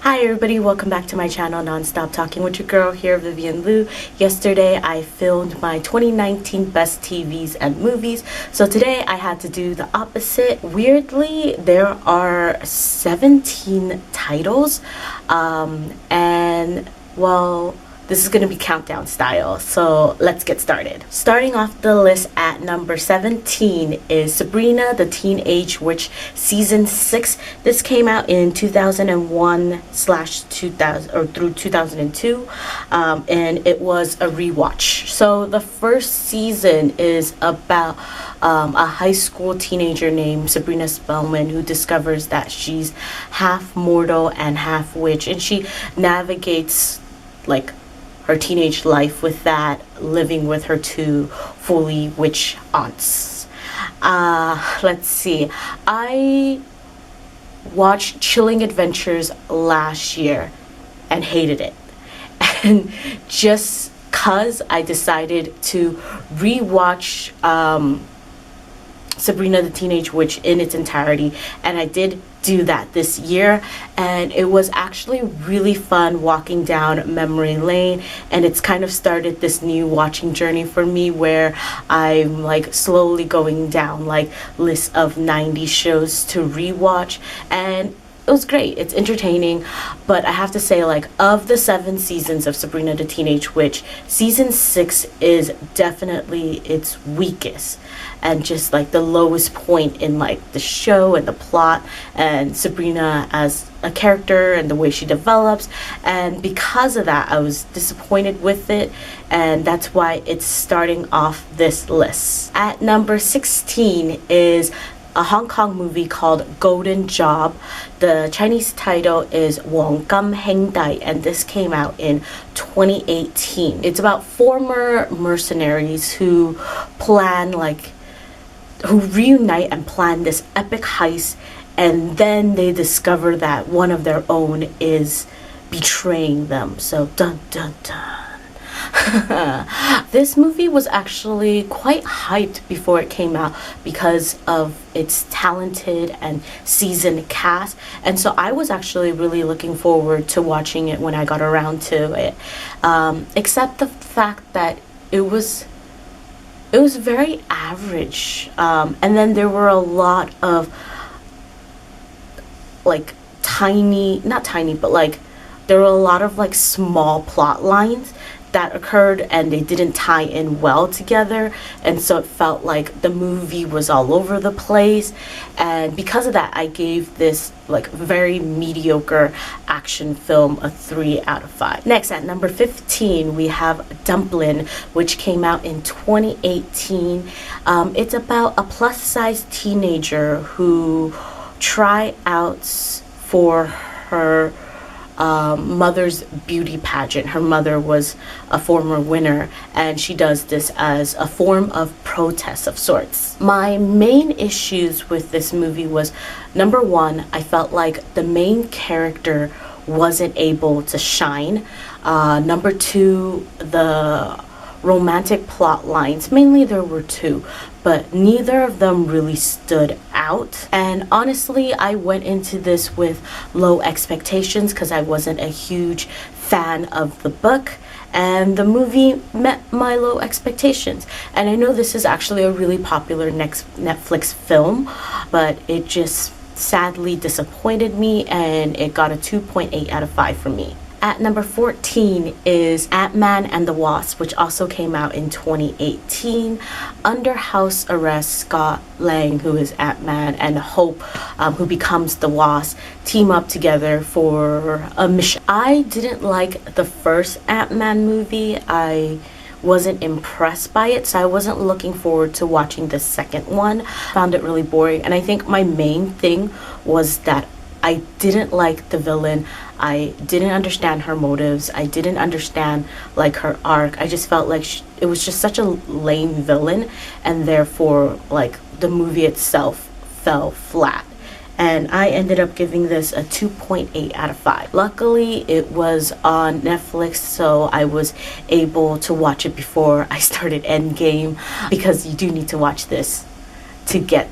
Hi everybody, welcome back to my channel, Non-Stop Talking with your girl here, Vivian Liu. Yesterday I filmed my 2019 best TVs and movies, so today I had to do the opposite. Weirdly, there are 17 titles, and well, this is going to be countdown style, so let's get started. Starting off the list at number 17 is Sabrina the Teenage Witch Season 6. This came out in 2001/2000 or through 2002, and it was a rewatch. So the first season is about a high school teenager named Sabrina Spellman who discovers that she's half mortal and half witch, and she navigates like her teenage life with that, living with her two fully witch aunts. Let's see. I watched Chilling Adventures last year and hated it. And just cause I decided to rewatch Sabrina the Teenage Witch in its entirety, and I did do that this year, and it was actually really fun walking down memory lane, and it's kind of started this new watching journey for me where I'm like slowly going down like lists of 90 shows to rewatch, and it was great. It's entertaining, but I have to say, like, of the 7 seasons of Sabrina the Teenage Witch, season 6 is definitely its weakest and just like the lowest point in like the show and the plot and Sabrina as a character and the way she develops, and because of that I was disappointed with it, and that's why it's starting off this list. At number 16 is a Hong Kong movie called Golden Job. The Chinese title is 黃金兄弟, and this came out in 2018. It's about former mercenaries who reunite and plan this epic heist, and then they discover that one of their own is betraying them. So dun dun dun. This movie was actually quite hyped before it came out because of its talented and seasoned cast, and so I was actually really looking forward to watching it when I got around to it, except the fact that it was very average, and then there were a lot of like there were a lot of like small plot lines that occurred, and they didn't tie in well together, and so it felt like the movie was all over the place, and because of that I gave this like very mediocre action film a 3 out of 5. Next, at number 15 we have Dumpling, which came out in 2018. It's about a plus-size teenager who tryouts for her mother's beauty pageant. Her mother was a former winner, and she does this as a form of protest of sorts. My main issues with this movie was, number one, I felt like the main character wasn't able to shine. Number two, the romantic plot lines, mainly there were 2, but neither of them really stood out. And honestly, I went into this with low expectations because I wasn't a huge fan of the book, and the movie met my low expectations. And I know this is actually a really popular Netflix film, but it just sadly disappointed me, and it got a 2.8 out of 5 for me. At number 14 is Atman and the Wasp, which also came out in 2018. Under house arrest, Scott Lang, who is Atman, and Hope, who becomes the Wasp, team up together for a mission. I didn't like the first Atman movie. I wasn't impressed by it, so I wasn't looking forward to watching the second one. Found it really boring, and I think my main thing was that I didn't like the villain. I didn't understand her motives. I didn't understand like her arc. I just felt like it was just such a lame villain, and therefore like the movie itself fell flat. And I ended up giving this a 2.8 out of 5. Luckily, it was on Netflix, so I was able to watch it before I started Endgame, because you do need to watch this to get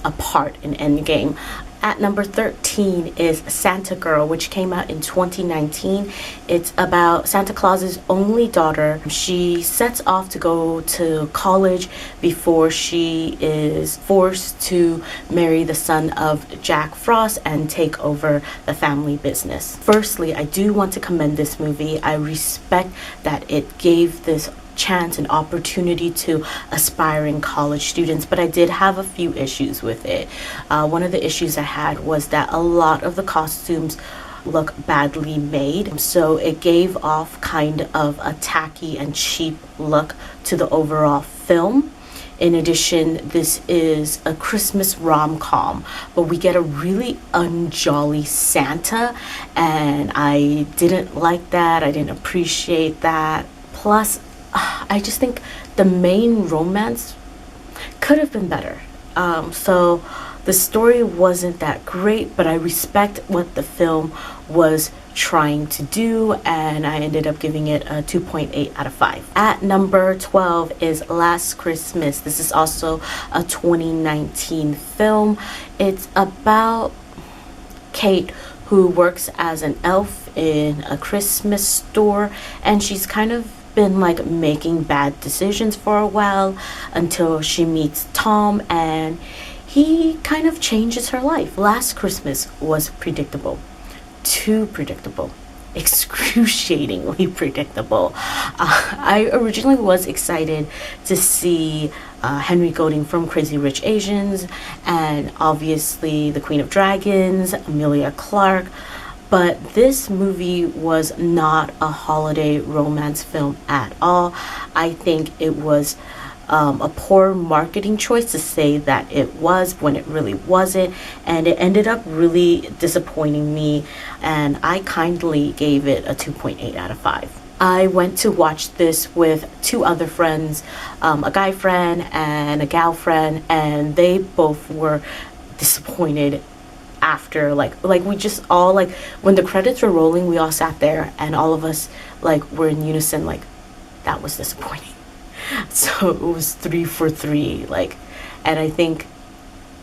a part in Endgame. At number 13 is Santa Girl, which came out in 2019. It's about Santa Claus's only daughter. She sets off to go to college before she is forced to marry the son of Jack Frost and take over the family business. Firstly, I do want to commend this movie. I respect that it gave this chance and opportunity to aspiring college students, but I did have a few issues with it. One of the issues I had was that a lot of the costumes look badly made, so it gave off kind of a tacky and cheap look to the overall film. In addition, this is a Christmas rom-com, but we get a really unjolly Santa, and I didn't like that. I didn't appreciate that. Plus, I just think the main romance could have been better. So the story wasn't that great, but I respect what the film was trying to do, and I ended up giving it a 2.8 out of 5. At number 12 is Last Christmas. This is also a 2019 film. It's about Kate, who works as an elf in a Christmas store, and she's kind of been like making bad decisions for a while until she meets Tom, and he kind of changes her life. Last Christmas was predictable. Too predictable. Excruciatingly predictable. I originally was excited to see Henry Golding from Crazy Rich Asians, and obviously the Queen of Dragons, Emilia Clarke. But this movie was not a holiday romance film at all. I think it was a poor marketing choice to say that it was when it really wasn't, and it ended up really disappointing me, and I kindly gave it a 2.8 out of 5. I went to watch this with two other friends, a guy friend and a gal friend, and they both were disappointed after like we just all, like, when the credits were rolling, we all sat there and all of us like were in unison, like, that was disappointing. So it was 3 for 3, like, and I think,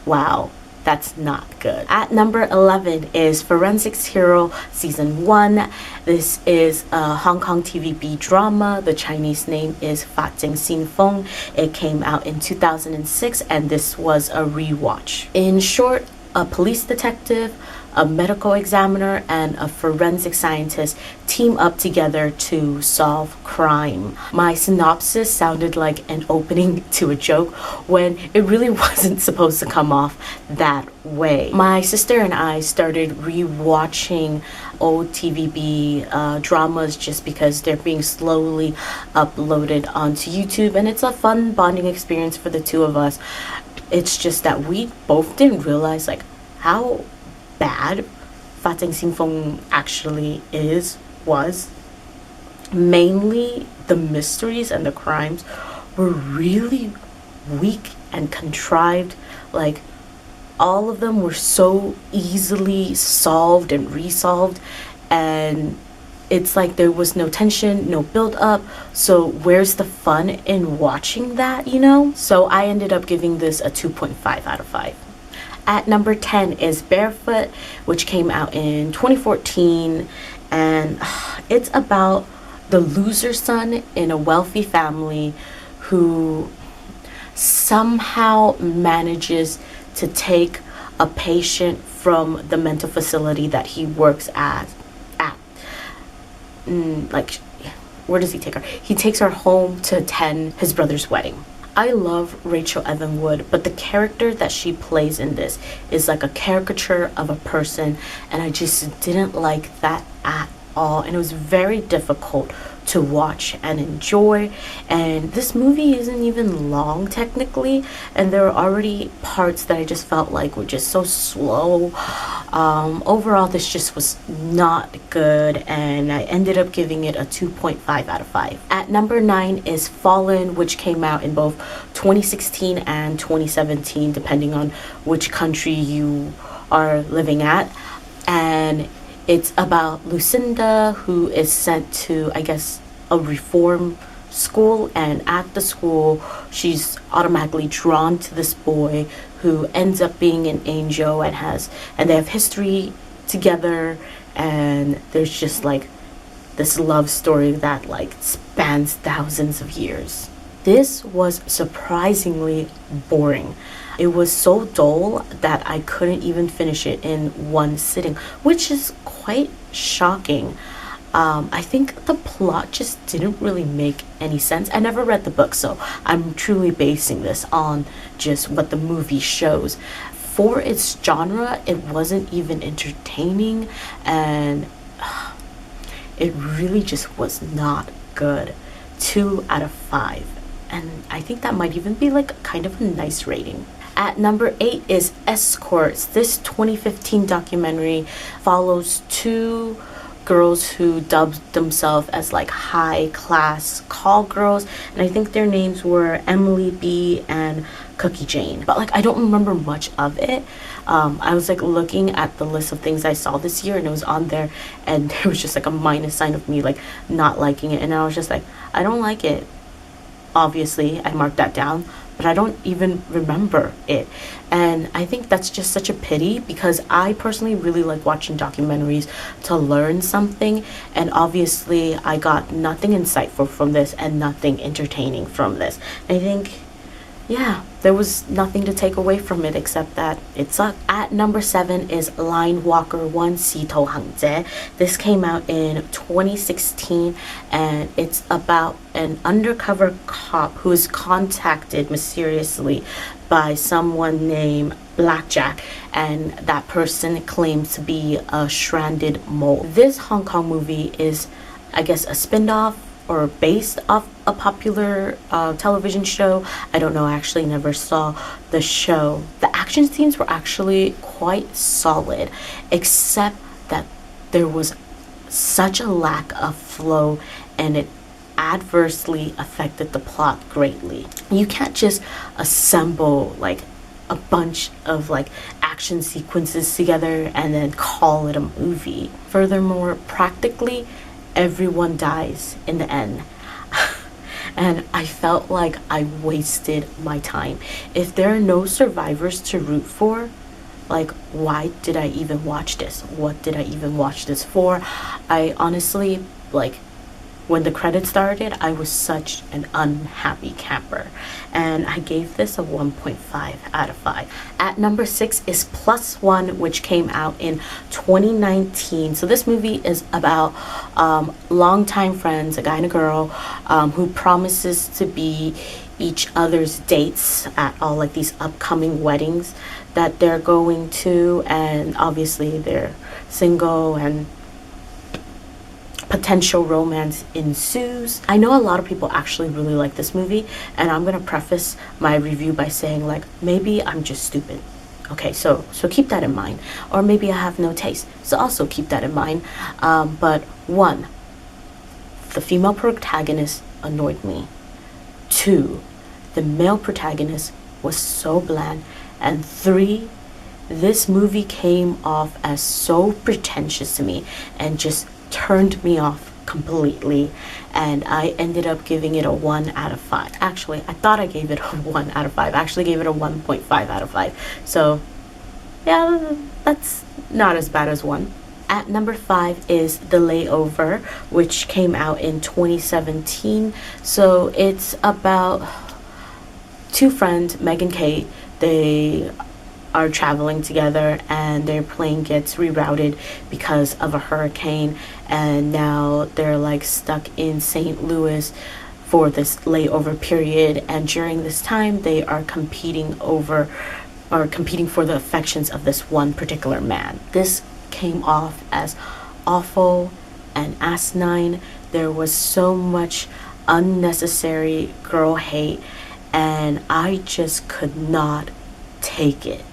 wow, that's not good. At number 11 is Forensics Hero Season 1. This is a Hong Kong TVB drama. The Chinese name is Fat Jing Xin Feng. It came out in 2006, and this was a rewatch. In short, a police detective, a medical examiner, and a forensic scientist team up together to solve crime. My synopsis sounded like an opening to a joke when it really wasn't supposed to come off that way. My sister and I started rewatching old TVB dramas just because they're being slowly uploaded onto YouTube, and it's a fun bonding experience for the two of us. It's just that we both didn't realize like how bad Fat Jing Xin Feng actually was. Mainly the mysteries and the crimes were really weak and contrived. Like, all of them were so easily solved and resolved, and it's like there was no tension, no build up. So where's the fun in watching that, you know? So I ended up giving this a 2.5 out of 5. At number 10 is Barefoot, which came out in 2014, and it's about the loser son in a wealthy family who somehow manages to take a patient from the mental facility that he works at. Like, where does he take her? He takes her home to attend his brother's wedding. I love Rachel Evan Wood, but the character that she plays in this is like a caricature of a person, and I just didn't like that at all, and it was very difficult to watch and enjoy. And this movie isn't even long technically, and there are already parts that I just felt like were just so slow. Overall, this just was not good, and I ended up giving it a 2.5 out of 5. At number 9 is Fallen, which came out in both 2016 and 2017, depending on which country you are living at. And it's about Lucinda, who is sent to, I guess, a reform school, and at the school she's automatically drawn to this boy who ends up being an angel and they have history together, and there's just like this love story that like spans thousands of years. This was surprisingly boring. It was so dull that I couldn't even finish it in one sitting, which is quite shocking. I think the plot just didn't really make any sense. I never read the book, so I'm truly basing this on just what the movie shows. For its genre, it wasn't even entertaining, and it really just was not good. 2 out of 5. And I think that might even be like kind of a nice rating. At number 8 is Escorts. This 2015 documentary follows two girls who dubbed themselves as like high class call girls, and I think their names were Emily B and Cookie Jane, but like I don't remember much of it. I was like looking at the list of things I saw this year, and it was on there, and there was just like a minus sign of me like not liking it, and I was just like, I don't like it. Obviously I marked that down, but I don't even remember it. And I think that's just such a pity, because I personally really like watching documentaries to learn something, and obviously I got nothing insightful from this and nothing entertaining from this. I think, yeah, there was nothing to take away from it except that it sucked. At number 7 is Line Walker 1 Sito Hangjae. This came out in 2016, and it's about an undercover cop who is contacted mysteriously by someone named Blackjack, and that person claims to be a stranded mole. This Hong Kong movie is, I guess, a spin-off or based off a popular television show. I don't know, I actually never saw the show. The action scenes were actually quite solid, except that there was such a lack of flow, and it adversely affected the plot greatly. You can't just assemble like a bunch of like action sequences together and then call it a movie. Furthermore, practically everyone dies in the end. And I felt like I wasted my time. If there are no survivors to root for, like, why did I even watch this? What did I even watch this for? I honestly, like, when the credits started, I was such an unhappy camper, and I gave this a 1.5 out of 5. At number 6 is Plus One, which came out in 2019. So this movie is about longtime friends, a guy and a girl, who promises to be each other's dates at all like these upcoming weddings that they're going to, and obviously they're single and potential romance ensues. I know a lot of people actually really like this movie, and I'm gonna preface my review by saying, like, maybe I'm just stupid. Okay, so keep that in mind. Or maybe I have no taste, so also keep that in mind. But 1, the female protagonist annoyed me. 2, the male protagonist was so bland. And 3, this movie came off as so pretentious to me and just turned me off completely, and I ended up giving it a 1 out of 5. Actually, I thought I gave it a 1 out of 5. I actually gave it a 1.5 out of 5. So yeah, that's not as bad as 1. At number 5 is The Layover, which came out in 2017. So it's about two friends, Meg and Kate. They are traveling together, and their plane gets rerouted because of a hurricane, and now they're like stuck in St. Louis for this layover period, and during this time they are competing for the affections of this one particular man. This came off as awful and asinine. There was so much unnecessary girl hate, and I just could not take it.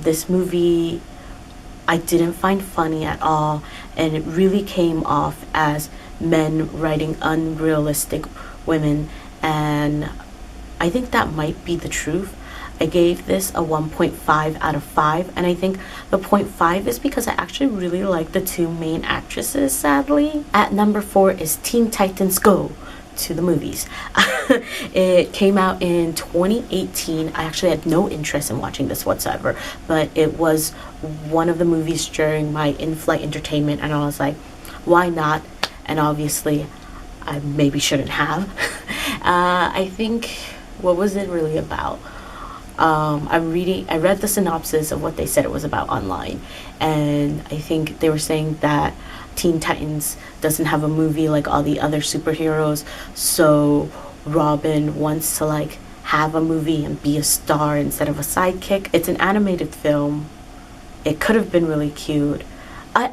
This movie I didn't find funny at all, and it really came off as men writing unrealistic women, and I think that might be the truth. I gave this a 1.5 out of 5, and I think the 0.5 is because I actually really like the two main actresses, sadly. At number 4 is Teen Titans Go! to the movies. It came out in 2018. I actually had no interest in watching this whatsoever, but it was one of the movies during my in-flight entertainment, and I was like, why not? And obviously, I maybe shouldn't have. I think, what was it really about? I read the synopsis of what they said it was about online, and I think they were saying that Teen Titans doesn't have a movie like all the other superheroes, so Robin wants to like have a movie and be a star instead of a sidekick. It's an animated film. It could have been really cute. I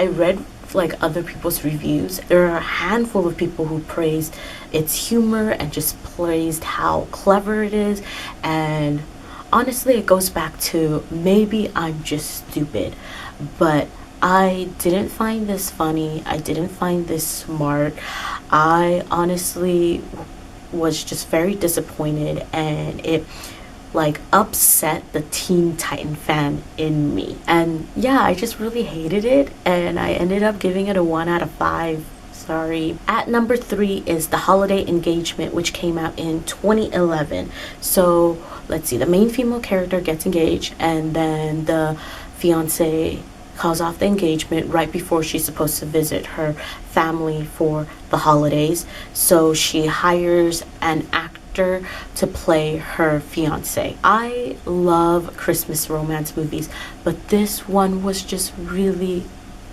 read like other people's reviews. There are a handful of people who praised its humor and just praised how clever it is, and honestly it goes back to maybe I'm just stupid, but I didn't find this funny. I didn't find this smart. I honestly was just very disappointed, and it like upset the Teen Titan fan in me. And yeah, I just really hated it, and I ended up giving it a 1 out of 5. Sorry. At number 3 is The Holiday Engagement, which came out in 2011. So let's see, the main female character gets engaged, and then the fiance calls off the engagement right before she's supposed to visit her family for the holidays. So she hires an actor to play her fiance. I love Christmas romance movies, but this one was just really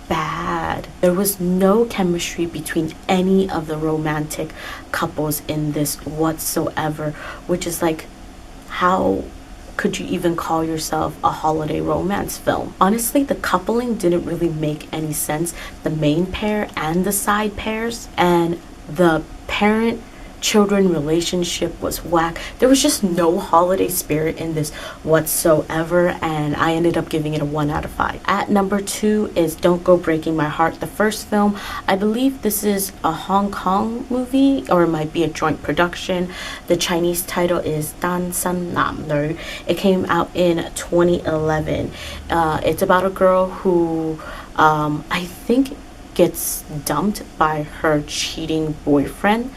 bad. There was no chemistry between any of the romantic couples in this whatsoever, which is like, how could you even call yourself a holiday romance film? Honestly, the coupling didn't really make any sense. The main pair and the side pairs, and the parent children relationship was whack. There was just no holiday spirit in this whatsoever, and I ended up giving it a 1 out of 5. At number 2 is Don't Go Breaking My Heart, the first film. I believe this is a Hong Kong movie, or it might be a joint production. The Chinese title is Dan San Nam No. It came out in 2011. It's about a girl who I think gets dumped by her cheating boyfriend,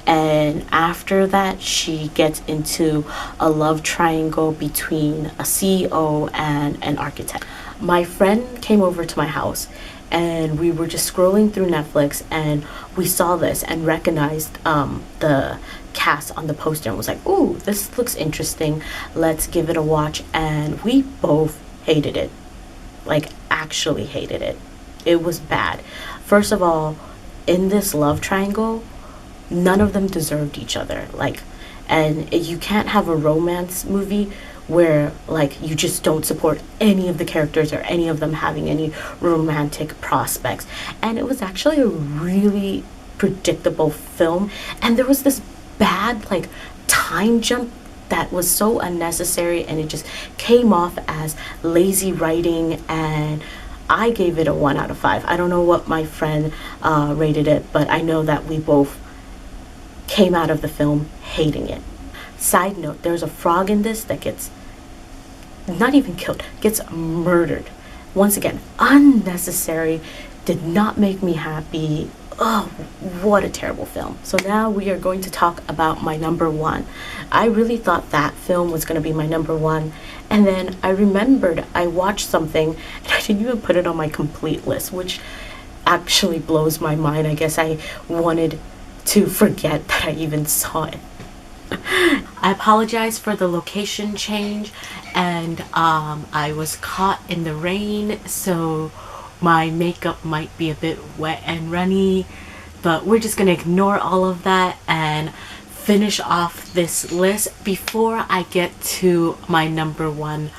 and after that she gets into a love triangle between a CEO and an architect. My friend came over to my house, and we were just scrolling through Netflix, and we saw this and recognized the cast on the poster and was like, ooh, this looks interesting, let's give it a watch. And we both hated it, like actually hated it. It was bad. First of all, in this love triangle, none of them deserved each other. Like, and you can't have a romance movie where like you just don't support any of the characters or any of them having any romantic prospects. And it was actually a really predictable film, and there was this bad like time jump that was so unnecessary, and it just came off as lazy writing, and I gave it a 1 out of 5. I don't know what my friend rated it, but I know that we both came out of the film hating it. Side note, there's a frog in this that gets not even killed, gets murdered. Once again, unnecessary, did not make me happy. Oh, what a terrible film. So now we are going to talk about my number 1. I really thought that film was going to be my number 1, and then I remembered I watched something and I didn't even put it on my complete list, which actually blows my mind. I guess I wanted to forget that I even saw it. I apologize for the location change, and I was caught in the rain, so my makeup might be a bit wet and runny, but we're just gonna ignore all of that and finish off this list. Before I get to my number 1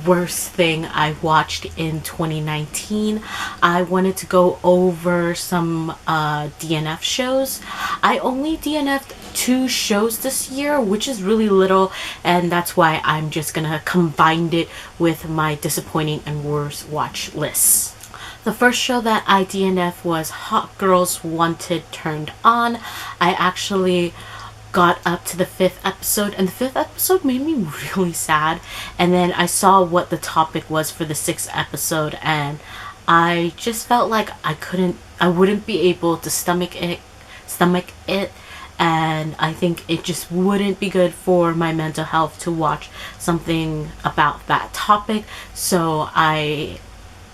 worst thing I watched in 2019, I wanted to go over some DNF shows. I only DNF'd 2 shows this year, which is really little, and that's why I'm just gonna combine it with my disappointing and worst watch lists. The first show that I DNF was Hot Girls Wanted Turned On. I actually got up to the 5th episode, and the 5th episode made me really sad, and then I saw what the topic was for the 6th episode, and I just felt like I wouldn't be able to stomach it stomach it, and I think it just wouldn't be good for my mental health to watch something about that topic. So I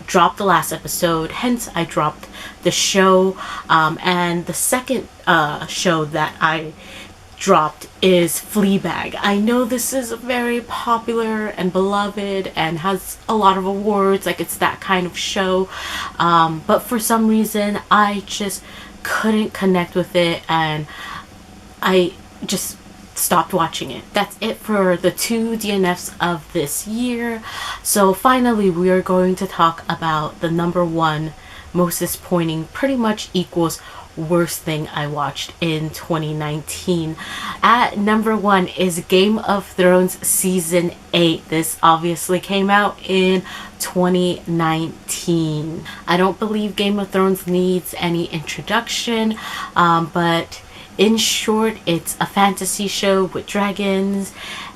dropped the last episode, hence I dropped the show. And the second show that I dropped is Fleabag. I know this is very popular and beloved and has a lot of awards, like it's that kind of show, but for some reason I just couldn't connect with it, and I just stopped watching it. That's it for the 2 DNFs of this year. So finally we are going to talk about the number 1 most disappointing, pretty much equals worst thing I watched in 2019. At number 1 is Game of Thrones season 8. This obviously came out in 2019. I don't believe Game of Thrones needs any introduction, but in short, it's a fantasy show with dragons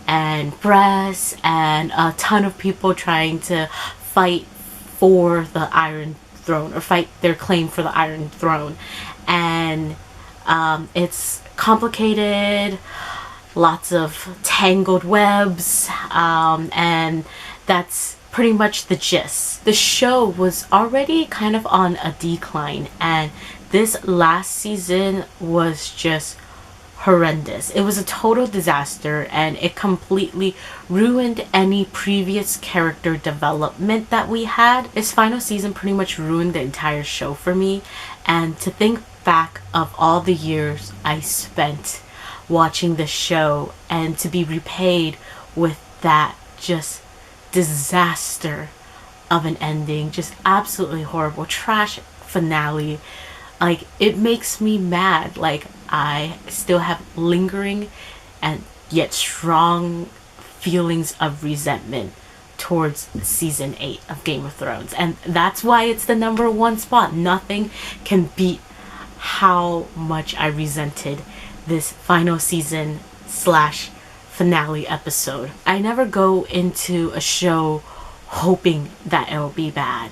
and breasts and a ton of people trying to fight for the Iron Throne, or fight their claim for the Iron Throne. And it's complicated, lots of tangled webs, and that's pretty much the gist. The show was already kind of on a decline, and this last season was just horrendous. It was a total disaster, and it completely ruined any previous character development that we had. This final season pretty much ruined the entire show for me, and to think back of all the years I spent watching the show and to be repaid with that just disaster of an ending, just absolutely horrible trash finale, like it makes me mad. Like I still have lingering and yet strong feelings of resentment towards season 8 of Game of Thrones, and that's why it's the number 1 spot. Nothing can beat how much I resented this final season slash finale episode. I never go into a show hoping that it'll be bad.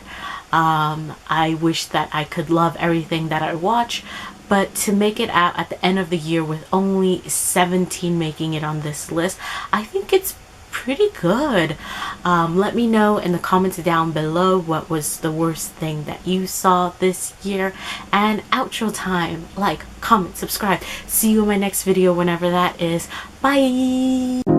I wish that I could love everything that I watch, but to make it out at the end of the year with only 17 making it on this list, I think it's pretty good. Let me know in the comments down below what was the worst thing that you saw this year. And outro time, like, comment, subscribe. See you in my next video whenever that is. Bye.